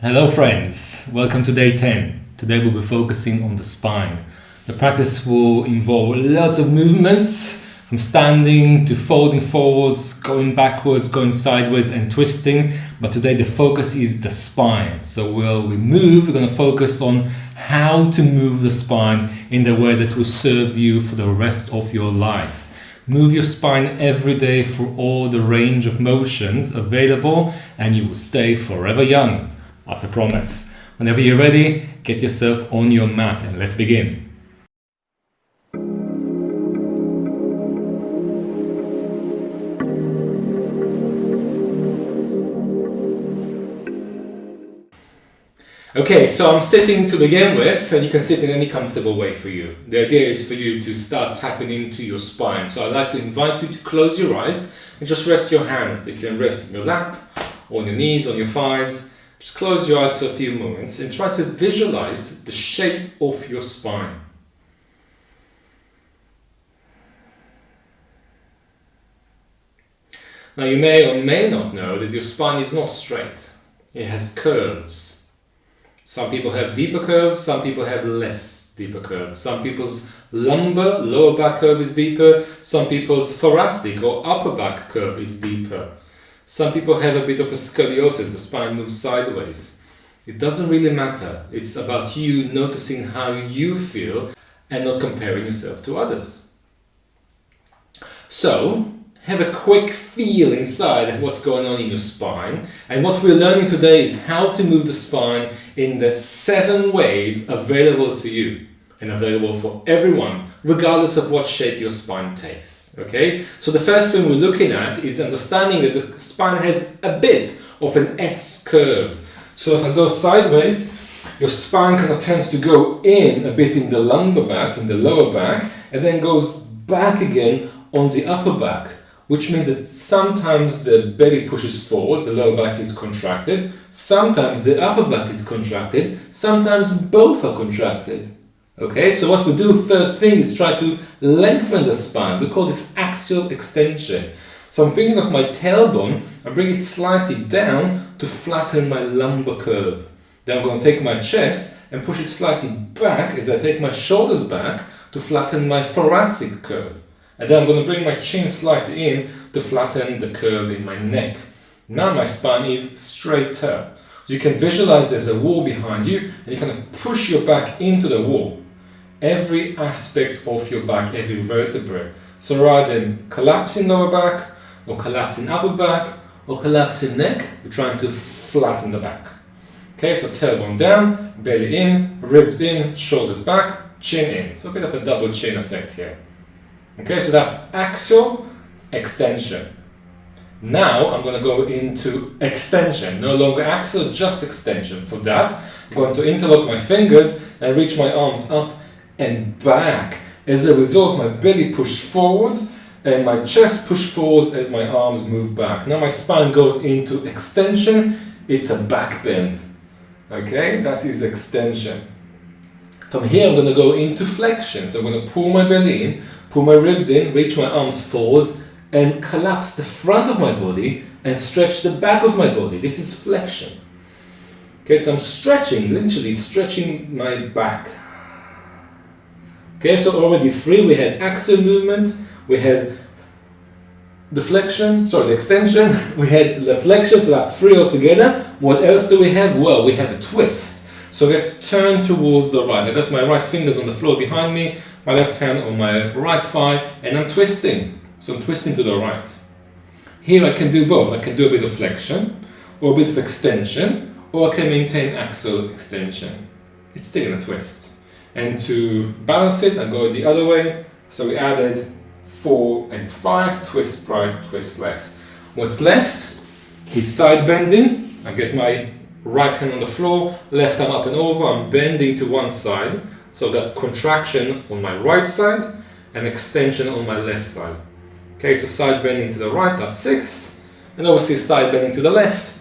Hello friends, welcome to day 10. Today we'll be focusing on the spine. The practice will involve lots of movements, from standing to folding forwards, going backwards, going sideways and twisting. But today the focus is the spine. So while we move, we're going to focus on how to move the spine in the way that will serve you for the rest of your life. Move your spine every day for all the range of motions available and you will stay forever young. That's a promise. Whenever you're ready, get yourself on your mat and let's begin. Okay, so I'm sitting to begin with, and you can sit in any comfortable way for you. The idea is for you to start tapping into your spine. So I'd like to invite you to close your eyes and just rest your hands. You can rest in your lap, on your knees, on your thighs. Just close your eyes for a few moments and try to visualize the shape of your spine. Now you may or may not know that your spine is not straight. It has curves. Some people have deeper curves, some people have less deeper curves. Some people's lumbar, lower back curve is deeper. Some people's thoracic or upper back curve is deeper. Some people have a bit of a scoliosis, the spine moves sideways. It doesn't really matter. It's about you noticing how you feel and not comparing yourself to others. So, have a quick feel inside of what's going on in your spine. And what we're learning today is how to move the spine in the 7 ways available to you and available for everyone, regardless of what shape your spine takes. Okay? So the first thing we're looking at is understanding that the spine has a bit of an S curve. So if I go sideways, your spine kind of tends to go in a bit in the lumbar back, in the lower back, and then goes back again on the upper back, which means that sometimes the belly pushes forwards, the lower back is contracted, sometimes the upper back is contracted, sometimes both are contracted. Okay, so what we do first thing is try to lengthen the spine. We call this axial extension. So I'm thinking of my tailbone, I bring it slightly down to flatten my lumbar curve. Then I'm going to take my chest and push it slightly back as I take my shoulders back to flatten my thoracic curve. And then I'm going to bring my chin slightly in to flatten the curve in my neck. Now my spine is straighter. So you can visualize there's a wall behind you and you kind of push your back into the wall. Every aspect of your back, every vertebrae. So rather than collapsing lower back, or collapsing upper back, or collapsing neck, we're trying to flatten the back. Okay, so tailbone down, belly in, ribs in, shoulders back, chin in. So a bit of a double chin effect here. Okay, so that's axial extension. Now I'm going to go into extension. No longer axial, just extension. For that, I'm going to interlock my fingers and reach my arms up and back. As a result, my belly pushed forwards and my chest pushed forwards as my arms move back. Now my spine goes into extension. It's a back bend. Okay, that is extension. From here, I'm going to go into flexion. So I'm going to pull my belly in, pull my ribs in, reach my arms forwards, and collapse the front of my body and stretch the back of my body. This is flexion. Okay, so I'm stretching, literally stretching my back. Okay, so already 3, we had axial movement, we had the extension, we had the flexion, so that's 3 altogether. What else do we have? Well, we have a twist. So let's turn towards the right. I got my right fingers on the floor behind me, my left hand on my right thigh, and I'm twisting. So I'm twisting to the right. Here I can do both. I can do a bit of flexion, or a bit of extension, or I can maintain axial extension. It's still in a twist. And to balance it, I go the other way. So we added 4 and 5, twist right, twist left. What's left is side bending. I get my right hand on the floor, left arm up and over, I'm bending to one side. So I've got contraction on my right side and extension on my left side. Okay, so side bending to the right, that's 6. And obviously side bending to the left,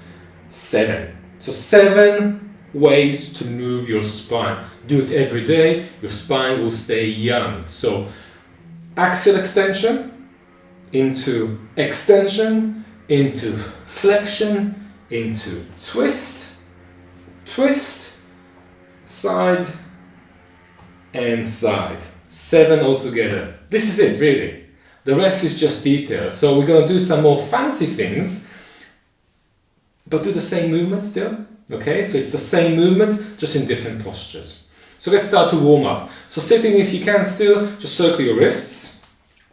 7. So 7 ways to move your spine. Do it every day, your spine will stay young. So axial extension, into extension, into flexion, into twist, twist, side, and side. 7 altogether. This is it, really. The rest is just details. So we're going to do some more fancy things, but do the same movement still. Okay, so it's the same movements, just in different postures. So let's start to warm up. So sitting, if you can still, just circle your wrists.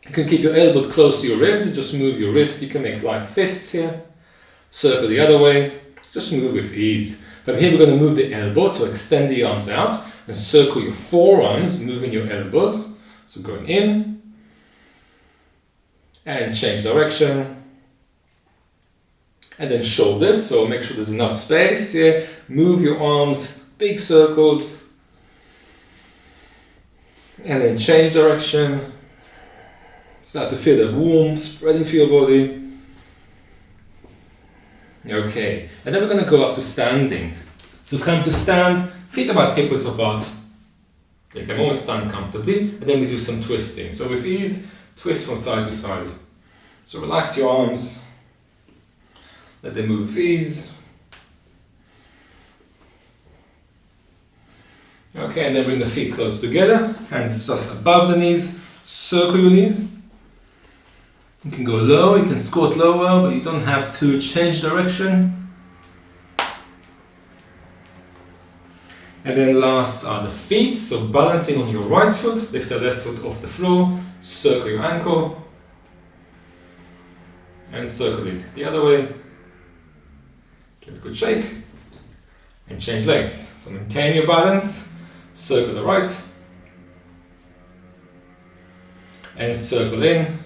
You can keep your elbows close to your ribs and just move your wrist. You can make light fists here. Circle the other way. Just move with ease. From here we're going to move the elbows, so extend the arms out and circle your forearms, moving your elbows. So going in and change direction. And then shoulders, so make sure there's enough space here. Move your arms, big circles. And then change direction. Start to feel the warmth spreading through your body. Okay, and then we're going to go up to standing. So come to stand, feet about hip width apart. You can always stand comfortably, and then we do some twisting. So with ease, twist from side to side. So relax your arms, let them move with ease. Okay, and then bring the feet close together, hands just above the knees, circle your knees. You can go low, you can squat lower, but you don't have to change direction. And then last are the feet, so balancing on your right foot, lift the left foot off the floor, circle your ankle, and circle it the other way. Give it a good shake, and change legs. So maintain your balance, circle the right, and circle in.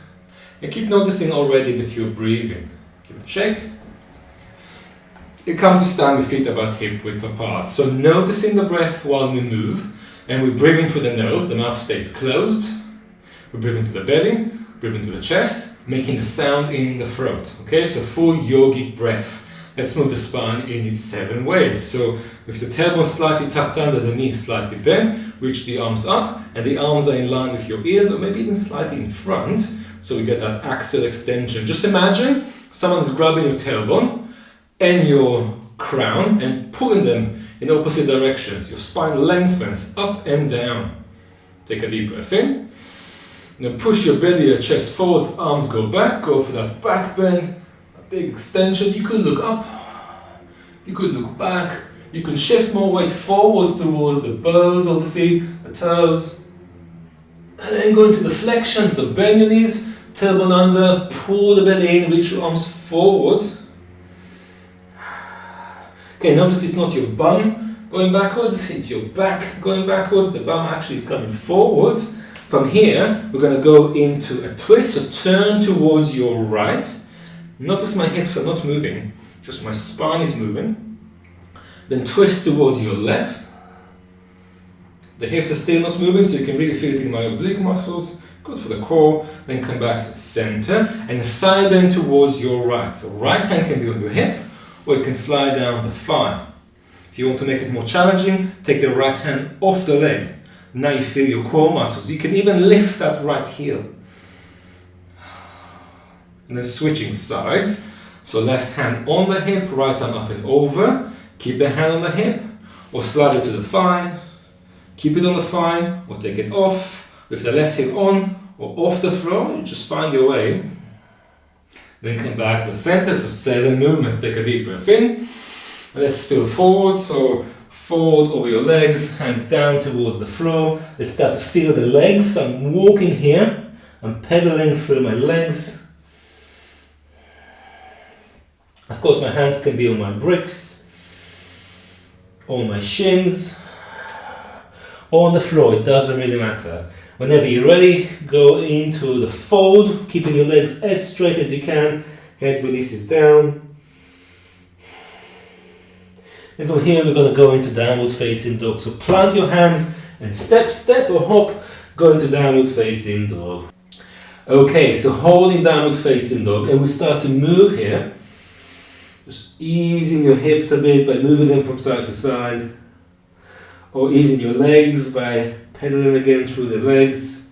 And keep noticing already that you're breathing. Give it a shake. You come to stand with feet about hip width apart. So noticing the breath while we move, and we're breathing through the nose, the mouth stays closed. We're breathing to the belly, breathing to the chest, making the sound in the throat. Okay, so full yogic breath. Let's move the spine in its 7 ways. So with the tailbone slightly tucked under, the knees slightly bent, reach the arms up, and the arms are in line with your ears, or maybe even slightly in front. So we get that axial extension. Just imagine someone's grabbing your tailbone and your crown and pulling them in opposite directions. Your spine lengthens up and down. Take a deep breath in. Then push your belly, your chest forwards, arms go back. Go for that back bend, a big extension. You could look up, you could look back. You can shift more weight forwards towards the bows of the feet, the toes. And then go into the flexion, so bend your knees, tailbone under, pull the belly in, reach your arms forward. Okay, notice it's not your bum going backwards, it's your back going backwards. The bum actually is coming forwards. From here, we're going to go into a twist, so turn towards your right. Notice my hips are not moving, just my spine is moving. Then twist towards your left. The hips are still not moving, so you can really feel it in my oblique muscles. Good for the core. Then come back to the center and a side bend towards your right. So right hand can be on your hip, or it can slide down the thigh. If you want to make it more challenging, take the right hand off the leg. Now you feel your core muscles. You can even lift that right heel. And then switching sides. So left hand on the hip, right arm up and over. Keep the hand on the hip, or slide it to the thigh. Keep it on the thigh, or take it off. With the left hip on or off the floor, you just find your way. Then come back to the center, so 7 movements. Take a deep breath in. Let's spill forward, so forward over your legs, hands down towards the floor. Let's start to feel the legs. So I'm walking here, I'm pedaling through my legs. Of course, my hands can be on my bricks, on my shins, or on the floor, it doesn't really matter. Whenever you're ready, go into the fold, keeping your legs as straight as you can. Head releases down. And from here, we're going to go into downward facing dog. So plant your hands and step, step or hop, go into downward facing dog. Okay, so holding downward facing dog, and we start to move here. Just easing your hips a bit by moving them from side to side, or easing your legs by pedaling again through the legs.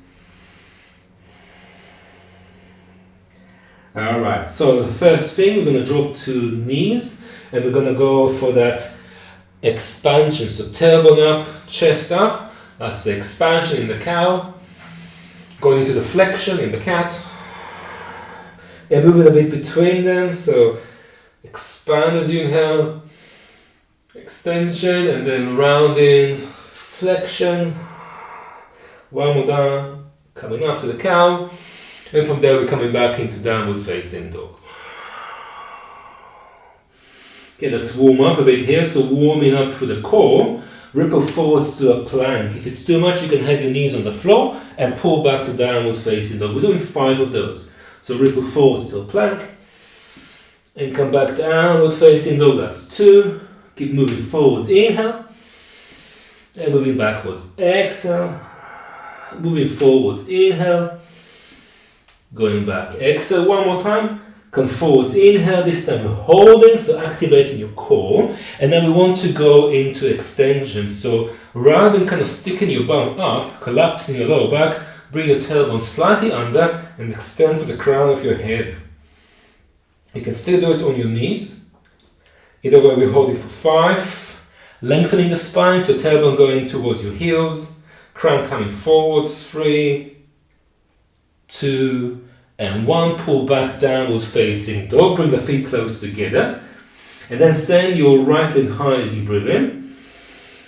Alright, so the first thing, we're going to drop to knees, and we're going to go for that expansion. So tailbone up, chest up. That's the expansion in the cow. Going into the flexion in the cat. And moving a bit between them. So expand as you inhale. Extension and then rounding, flexion. One more down, coming up to the cow. And from there we're coming back into downward facing dog. Okay, let's warm up a bit here. So warming up for the core. Ripple forwards to a plank. If it's too much, you can have your knees on the floor and pull back to downward facing dog. We're doing 5 of those. So ripple forwards to a plank. And come back downward facing dog. That's 2. Keep moving forwards. Inhale. And moving backwards. Exhale. Moving forwards. Inhale. Going back. Exhale one more time. Come forwards. Inhale. This time you're holding, so activating your core. And then we want to go into extension. So rather than kind of sticking your bum up, collapsing your lower back, bring your tailbone slightly under and extend for the crown of your head. You can still do it on your knees. Either way, we hold it for 5. Lengthening the spine, so tailbone going towards your heels. Crown coming forwards. 3, 2, and 1. Pull back, downward facing dog. Bring the feet close together. And then send your right leg high as you breathe in.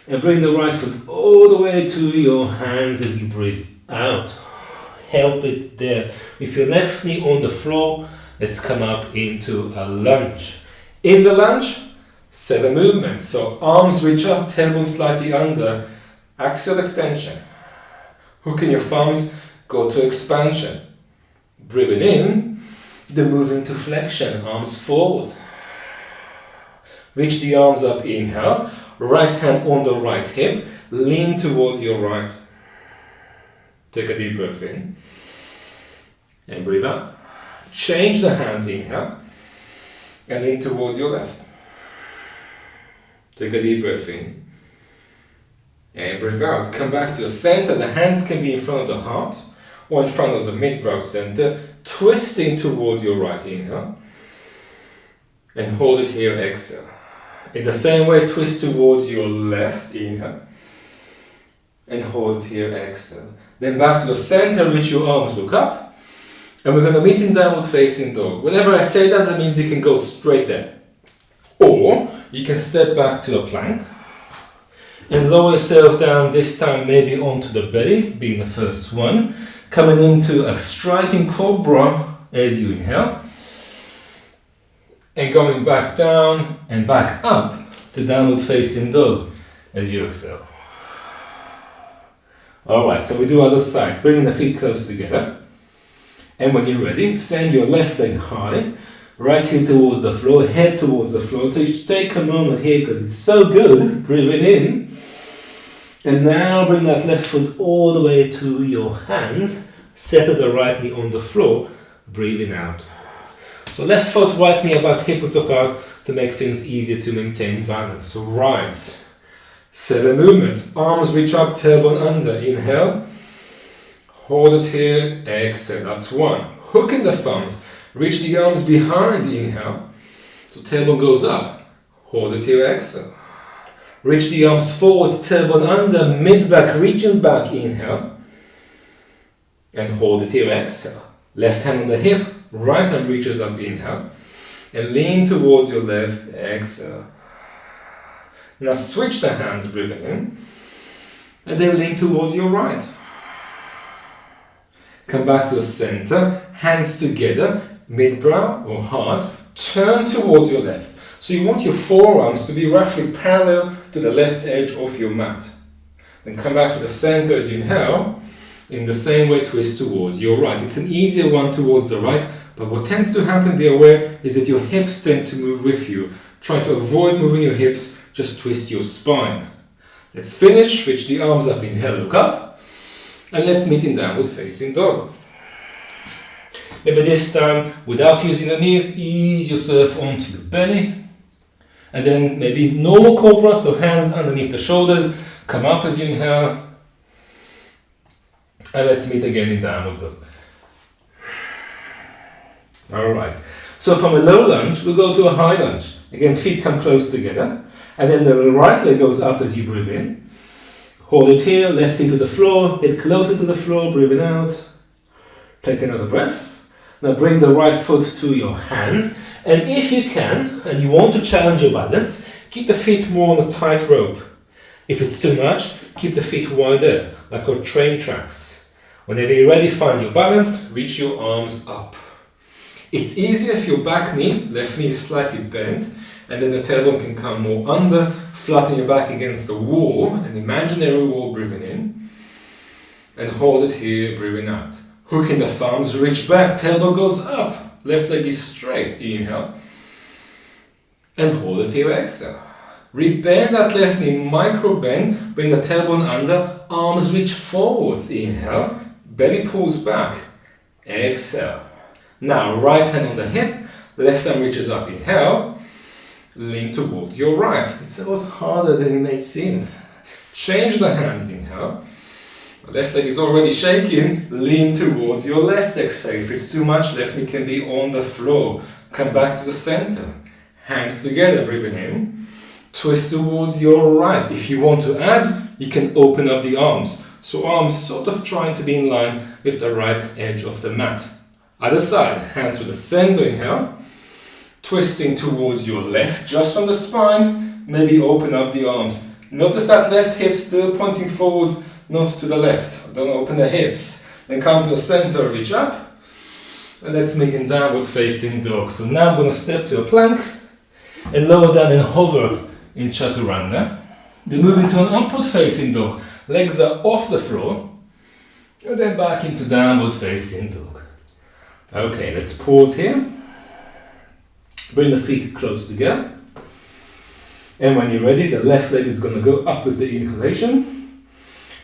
And bring the right foot all the way to your hands as you breathe out. Help it there. With your left knee on the floor, let's come up into a lunge. In the lunge, 7 movements. So arms reach up, tailbone slightly under, axial extension. Hooking your thumbs, go to expansion. Breathing in, then moving to flexion, arms forward. Reach the arms up, inhale. Right hand on the right hip, lean towards your right. Take a deep breath in. And breathe out. Change the hands, inhale. And lean towards your left. Take a deep breath in. And breathe out. Come back to the center. The hands can be in front of the heart or in front of the mid-brow center. Twisting towards your right, inhale. And hold it here, exhale. In the same way, twist towards your left, inhale. And hold it here, exhale. Then back to the center, reach your arms, look up. And we're going to meet in downward facing dog. Whenever I say that, that means you can go straight there. Or you can step back to a plank. And lower yourself down, this time maybe onto the belly, being the first one. Coming into a striking cobra as you inhale. And going back down and back up to downward facing dog as you exhale. Alright, so we do other side. Bringing the feet close together. And when you're ready, send your left leg high, right heel towards the floor, head towards the floor. So just take a moment here because it's so good. Breathing in. And now bring that left foot all the way to your hands. Settle the right knee on the floor. Breathing out. So left foot, right knee about hip width apart to make things easier to maintain balance. So rise. 7 movements. Arms reach up, tailbone under. Inhale. Hold it here, exhale, that's 1. Hooking the thumbs, reach the arms behind, inhale. So tailbone goes up, hold it here, exhale. Reach the arms forwards, tailbone under, mid-back, reaching back, inhale. And hold it here, exhale. Left hand on the hip, right hand reaches up, inhale. And lean towards your left, exhale. Now switch the hands, breathing in. And then lean towards your right. Come back to the center, hands together, mid-brow or heart, turn towards your left. So you want your forearms to be roughly parallel to the left edge of your mat. Then come back to the center as you inhale, in the same way twist towards your right. It's an easier one towards the right, but what tends to happen, be aware, is that your hips tend to move with you. Try to avoid moving your hips, just twist your spine. Let's finish, reach the arms up, inhale, look up. And let's meet in downward facing dog. Maybe this time, without using the knees, ease yourself onto your belly. And then maybe normal cobra, so hands underneath the shoulders. Come up as you inhale. And let's meet again in downward dog. Alright, so from a low lunge, we'll go to a high lunge. Again, feet come close together. And then the right leg goes up as you breathe in. Hold it here, left knee to the floor, head closer to the floor, breathing out. Take another breath. Now bring the right foot to your hands. And if you can, and you want to challenge your balance, keep the feet more on a tight rope. If it's too much, keep the feet wider, like on train tracks. Whenever you're ready, find your balance, reach your arms up. It's easier if your back knee, left knee is slightly bent, and then the tailbone can come more under, flatten your back against the wall, an imaginary wall, breathing in, and hold it here, breathing out. Hooking the thumbs, reach back, tailbone goes up, left leg is straight, inhale, and hold it here, exhale. Rebend that left knee, micro bend, bring the tailbone under, arms reach forwards, inhale, belly pulls back, exhale. Now right hand on the hip, left arm reaches up, inhale, lean towards your right. It's a lot harder than it may seem. Change the hands, inhale. The left leg is already shaking, lean towards your left, exhale. If it's too much, left knee can be on the floor. Come back to the center. Hands together, breathing in. Twist towards your right. If you want to add, you can open up the arms. So arms sort of trying to be in line with the right edge of the mat. Other side, hands to the center, inhale. Twisting towards your left, just on the spine, maybe open up the arms. Notice that left hip still pointing forwards, not to the left. Don't open the hips. Then come to the center, reach up. And let's make a downward facing dog. So now I'm going to step to a plank and lower down and hover in chaturanga. Then move into an upward facing dog. Legs are off the floor. And then back into downward facing dog. Okay, let's pause here. Bring the feet close together. And when you're ready, the left leg is going to go up with the inhalation.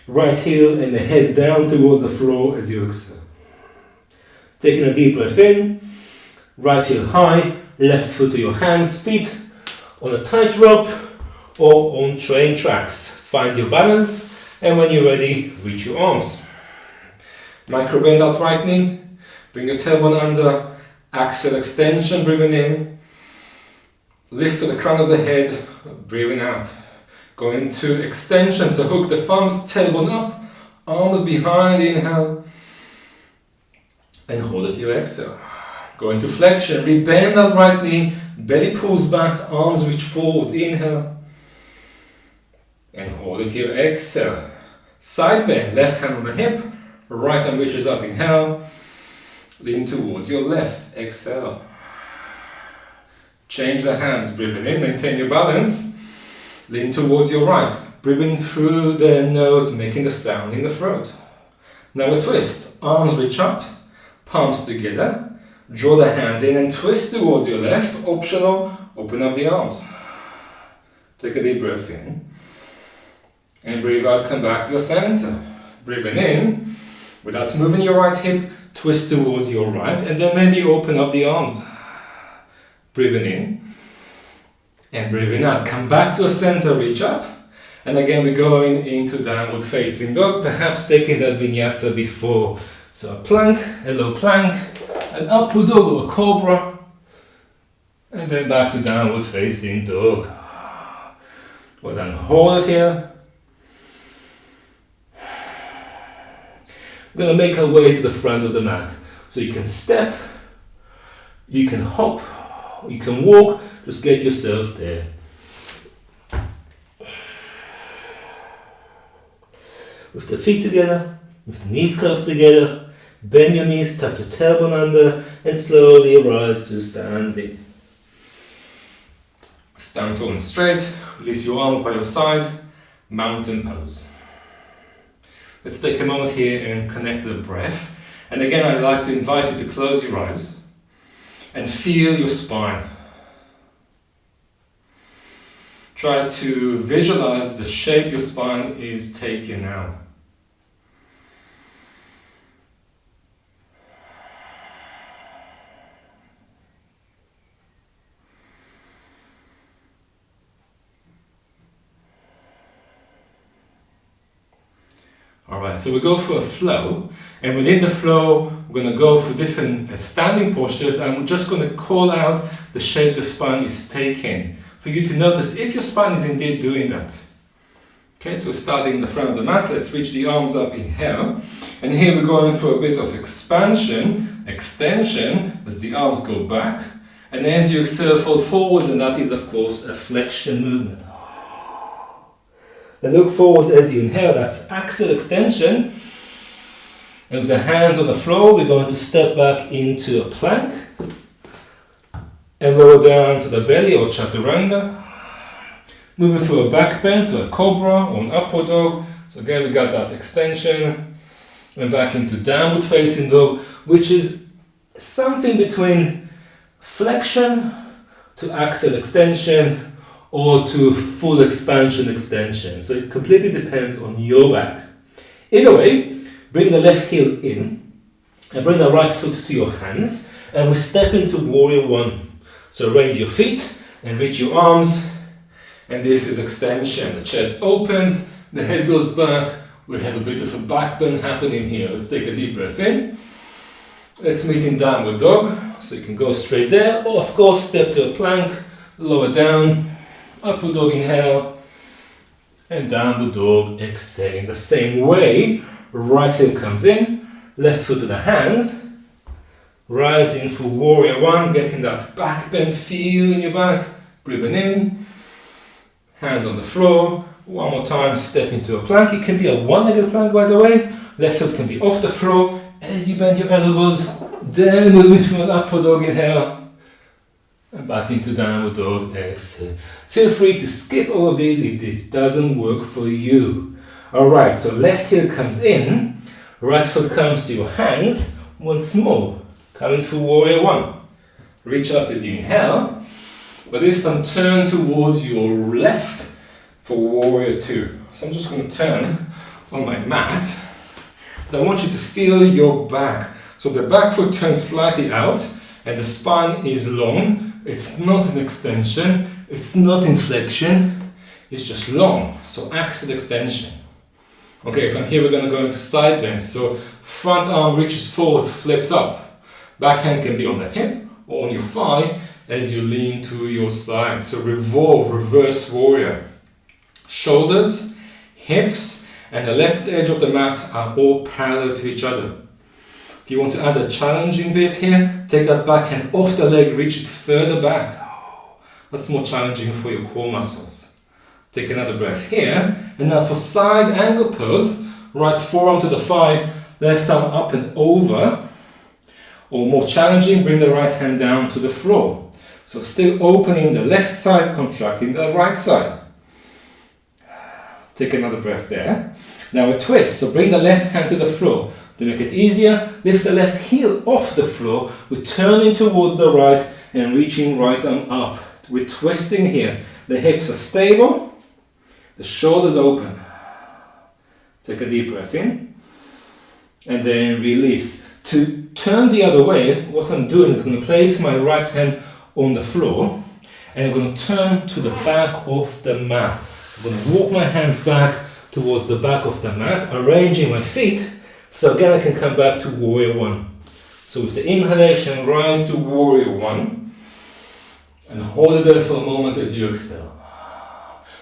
Right heel and the head down towards the floor as you exhale. Taking a deep breath in. Right heel high, left foot to your hands, feet on a tight rope or on train tracks. Find your balance, and when you're ready, reach your arms. Micro bend that right knee. Bring your tailbone under. Axial extension, breathing in. Lift to the crown of the head, breathing out. Go into extension, so hook the thumbs, tailbone up, arms behind, inhale. And hold it here, exhale. Go into flexion, rebend that right knee, belly pulls back, arms reach forwards, inhale. And hold it here, exhale. Side bend, left hand on the hip, right arm reaches up, inhale. Lean towards your left, exhale. Change the hands, breathing in, maintain your balance. Lean towards your right, breathing through the nose, making the sound in the throat. Now a twist, arms reach up, palms together. Draw the hands in and twist towards your left, optional, open up the arms. Take a deep breath in. And breathe out, come back to the center. Breathing in, without moving your right hip, twist towards your right, and then maybe open up the arms. Breathing in and breathing out. Come back to a center, reach up. And again, we're going into downward facing dog, perhaps taking that vinyasa before. So a plank, a low plank, an upward dog or a cobra, and then back to downward facing dog. Well then, hold it here. We're going to make our way to the front of the mat. So you can step, you can hop, you can walk, just get yourself there. With the feet together, with the knees close together, bend your knees, tuck your tailbone under, and slowly rise to standing. Stand tall and straight, release your arms by your side, mountain pose. Let's take a moment here and connect to the breath. And again, I'd like to invite you to close your eyes and feel your spine. Try to visualize the shape your spine is taking now. Alright, so we go for a flow, and within the flow we're going to go for different standing postures, and we're just going to call out the shape the spine is taking. for you to notice if your spine is indeed doing that. Okay, so starting in the front of the mat, let's reach the arms up, inhale. And here we're going for a bit of expansion, extension, as the arms go back. And as you exhale, fold forwards, and that is, of course, a flexion movement. Then look forwards as you inhale, that's axial extension. And with the hands on the floor, we're going to step back into a plank. And lower down to the belly or chaturanga. Moving through a back bend, so a cobra or an upward dog. So again, we got that extension. And back into downward facing dog, which is something between flexion to axial extension or to full expansion extension. So it completely depends on your back. Either way, bring the left heel in and bring the right foot to your hands, and we step into warrior one. So arrange your feet and reach your arms, and this is extension. The chest opens, the head goes back. We have a bit of a back bend happening here. Let's take a deep breath in. Let's meet in downward dog. So you can go straight there, or of course step to a plank, lower down, upward dog inhale, and downward dog exhaling. The same way, right heel comes in, left foot to the hands, rising for warrior one, getting that back bend feel in your back, breathing in, hands on the floor. One more time, step into a plank. It can be a one-legged plank, by the way. Left foot can be off the floor. As you bend your elbows, then moving to an upward dog inhale, and back into downward dog exhale. Feel free to skip all of these if this doesn't work for you. Alright, so left heel comes in, right foot comes to your hands. Once more, coming for warrior one. Reach up as you inhale, but this time turn towards your left for warrior two. So I'm just going to turn on my mat, but I want you to feel your back. So the back foot turns slightly out and the spine is long. It's not an extension, it's not in flexion, it's just long. So axial extension. Okay, from here we're going to go into side bends. So front arm reaches forwards, flips up. Back hand can be on the hip or on your thigh as you lean to your side. So revolve, reverse warrior. Shoulders, hips, and the left edge of the mat are all parallel to each other. If you want to add a challenging bit here, take that back hand off the leg, reach it further back. That's more challenging for your core muscles. Take another breath here, and now for side angle pose, right forearm to the thigh, left arm up and over. Or more challenging, bring the right hand down to the floor. So still opening the left side, contracting the right side. Take another breath there. Now a twist, so bring the left hand to the floor. To make it easier, lift the left heel off the floor. We're turning towards the right and reaching right arm up. We're twisting here. The hips are stable, the shoulders open. Take a deep breath in and then release. To turn the other way, what I'm doing is I'm going to place my right hand on the floor and I'm going to turn to the back of the mat. I'm going to walk my hands back towards the back of the mat, arranging my feet, so again I can come back to warrior one. So with the inhalation, rise to warrior one, and hold it there for a moment as you exhale.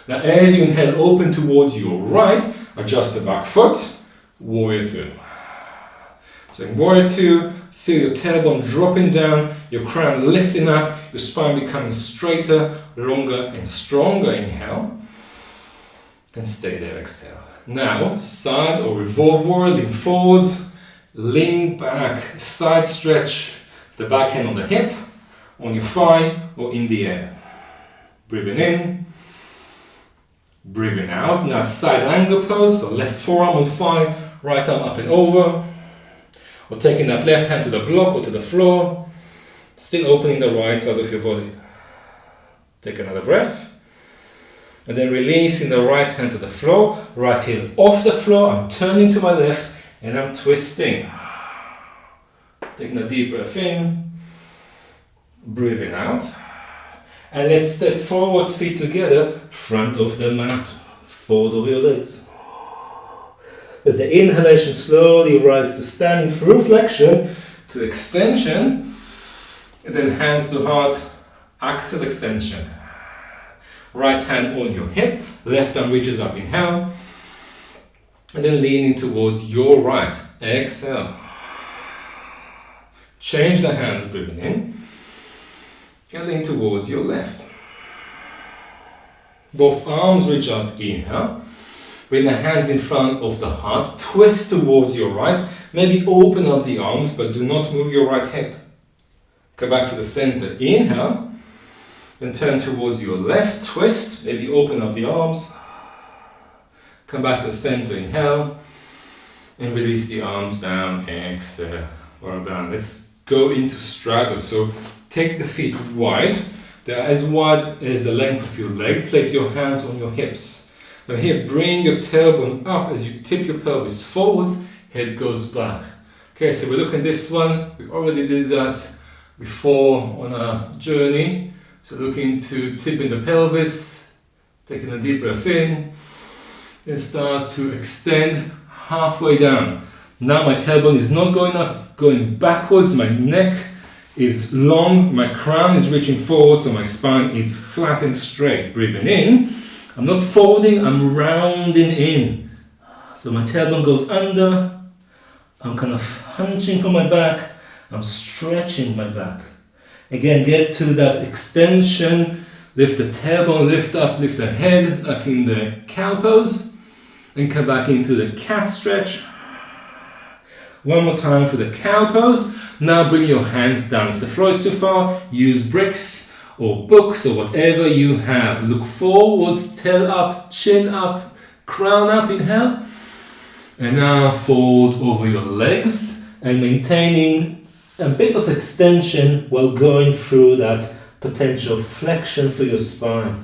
Now as you inhale, open towards your right, adjust the back foot, warrior two. So in warrior two, feel your tailbone dropping down, your crown lifting up, your spine becoming straighter, longer and stronger. Inhale. And stay there, exhale. Now, side or revolve warrior, lean forwards, lean back, side stretch, the back hand on the hip, on your thigh, or in the air. Breathing in, breathing out. Now, side angle pose, so left forearm on thigh, right arm up and over, or taking that left hand to the block or to the floor, still opening the right side of your body. Take another breath. And then releasing the right hand to the floor, right heel off the floor, I'm turning to my left and I'm twisting. Taking a deep breath in, breathing out. And let's step forwards, feet together, front of the mat, fold over your legs. With the inhalation, slowly rise to standing through flexion to extension, and then hands to heart, axial extension. Right hand on your hip, left arm reaches up, inhale. And then leaning towards your right, exhale. Change the hands, breathing in. And lean towards your left. Both arms reach up, inhale. Bring the hands in front of the heart, twist towards your right. Maybe open up the arms, but do not move your right hip. Come back to the center, inhale. Then turn towards your left, twist, maybe open up the arms. Come back to the center, inhale. And release the arms down, exhale. Well done. Let's go into straddle. So take the feet wide. They're as wide as the length of your leg. Place your hands on your hips. Now here, bring your tailbone up as you tip your pelvis forwards. Head goes back. Okay, so we're looking at this one. We already did that before on our journey. So looking to tipping the pelvis, taking a deep breath in, then start to extend halfway down. Now my tailbone is not going up, it's going backwards. My neck is long, my crown is reaching forward, so my spine is flat and straight. Breathing in, I'm not folding, I'm rounding in. So my tailbone goes under, I'm kind of hunching for my back, I'm stretching my back. Again, get to that extension, lift the tailbone, lift up, lift the head, like in the cow pose, and come back into the cat stretch. One more time for the cow pose. Now bring your hands down. If the floor is too far, use bricks or books or whatever you have. Look forwards, tail up, chin up, crown up, inhale. And now fold over your legs and maintaining a bit of extension while going through that potential flexion for your spine.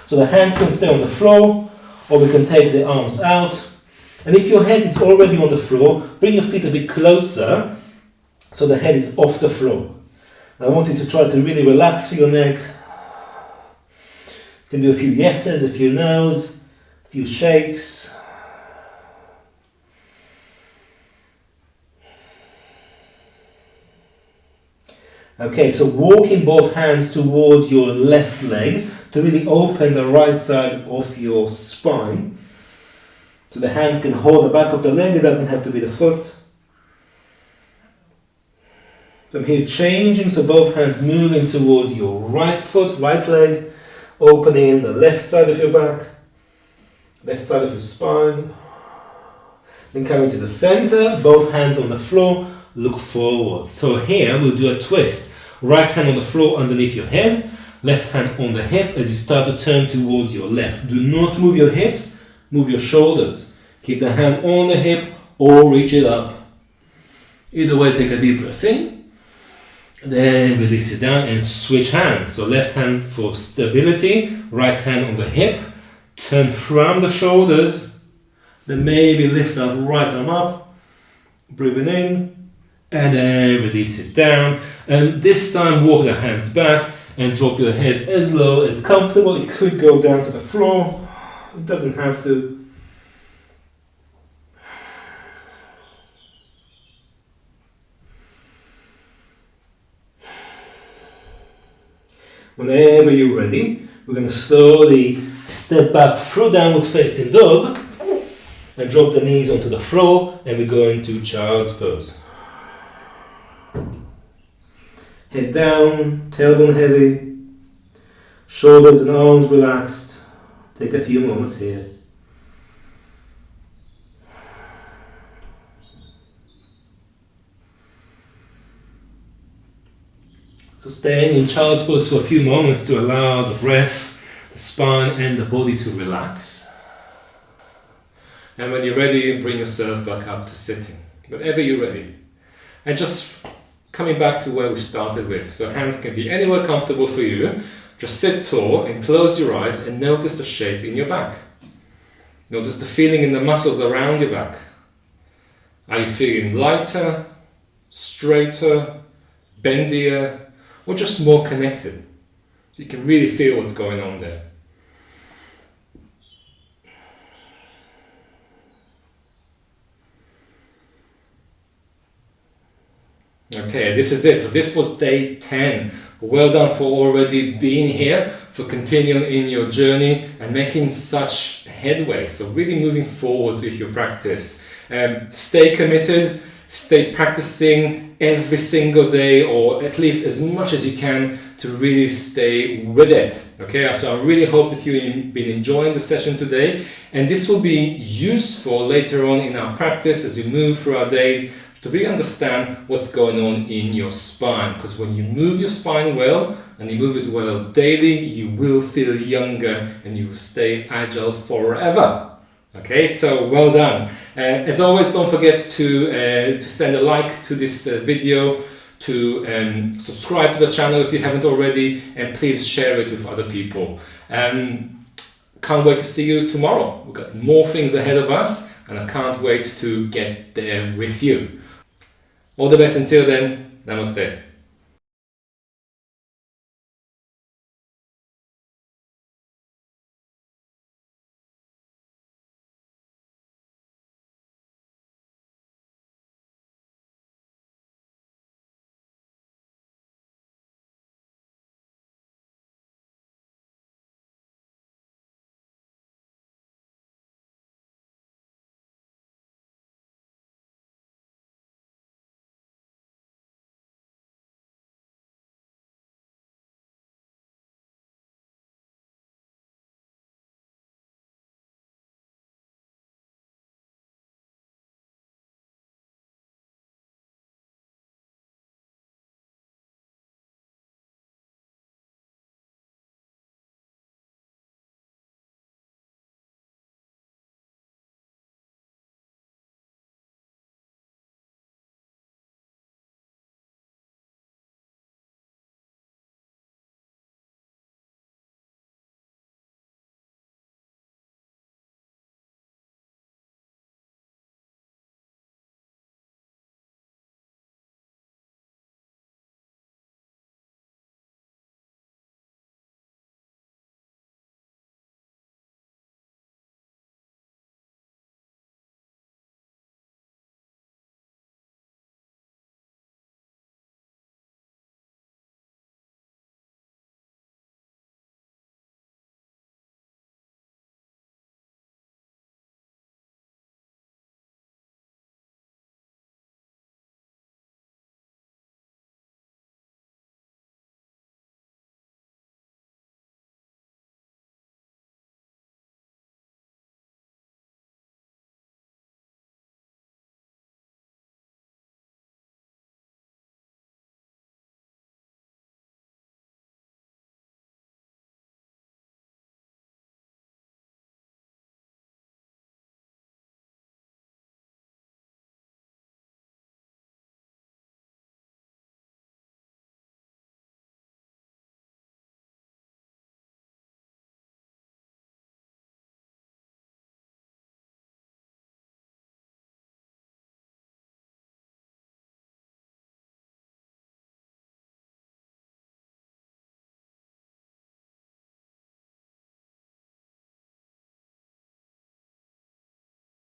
So the hands can stay on the floor, or we can take the arms out. And if your head is already on the floor, bring your feet a bit closer so the head is off the floor. I want you to try to really relax through your neck. You can do a few yeses, a few nos, a few shakes. Okay, so walking both hands towards your left leg to really open the right side of your spine. So the hands can hold the back of the leg, it doesn't have to be the foot. From here, changing, so both hands moving towards your right foot, right leg, opening the left side of your back, left side of your spine. Then coming to the center, both hands on the floor, look forward. So here we'll do a twist. Right hand on the floor underneath your head, left hand on the hip as you start to turn towards your left. Do not move your hips, move your shoulders. Keep the hand on the hip or reach it up. Either way, take a deep breath in. Then release it down and switch hands. So left hand for stability, right hand on the hip. Turn from the shoulders. Then maybe lift that right arm up. Breathing in. And then release it down. And this time walk the hands back and drop your head as low as comfortable. It could go down to the floor. It doesn't have to. Whenever you're ready, we're going to slowly step back through downward facing dog and drop the knees onto the floor, and we go into child's pose. Head down, tailbone heavy, shoulders and arms relaxed. Take a few moments here. So staying in child's pose for a few moments to allow the breath, the spine and the body to relax. And when you're ready, bring yourself back up to sitting, whenever you're ready. And just coming back to where we started with. So hands can be anywhere comfortable for you. Just sit tall and close your eyes and notice the shape in your back. Notice the feeling in the muscles around your back. Are you feeling lighter, straighter, bendier, or just more connected? So you can really feel what's going on there. Okay, this is it. So this was day 10 Well done for already being here, for continuing in your journey and making such headway. So really moving forwards with your practice. Stay committed, stay practicing every single day, or at least as much as you can, to really stay with it. Okay, so I really hope that you've been enjoying the session today, and this will be useful later on in our practice as you move through our days, to really understand what's going on in your spine. Because when you move your spine well, and you move it well daily, you will feel younger and you will stay agile forever. Okay, so well done. As always, don't forget to send a like to this video, to subscribe to the channel if you haven't already, and please share it with other people. Can't wait to see you tomorrow. We've got more things ahead of us, and I can't wait to get there with you. All the best until then. Namaste.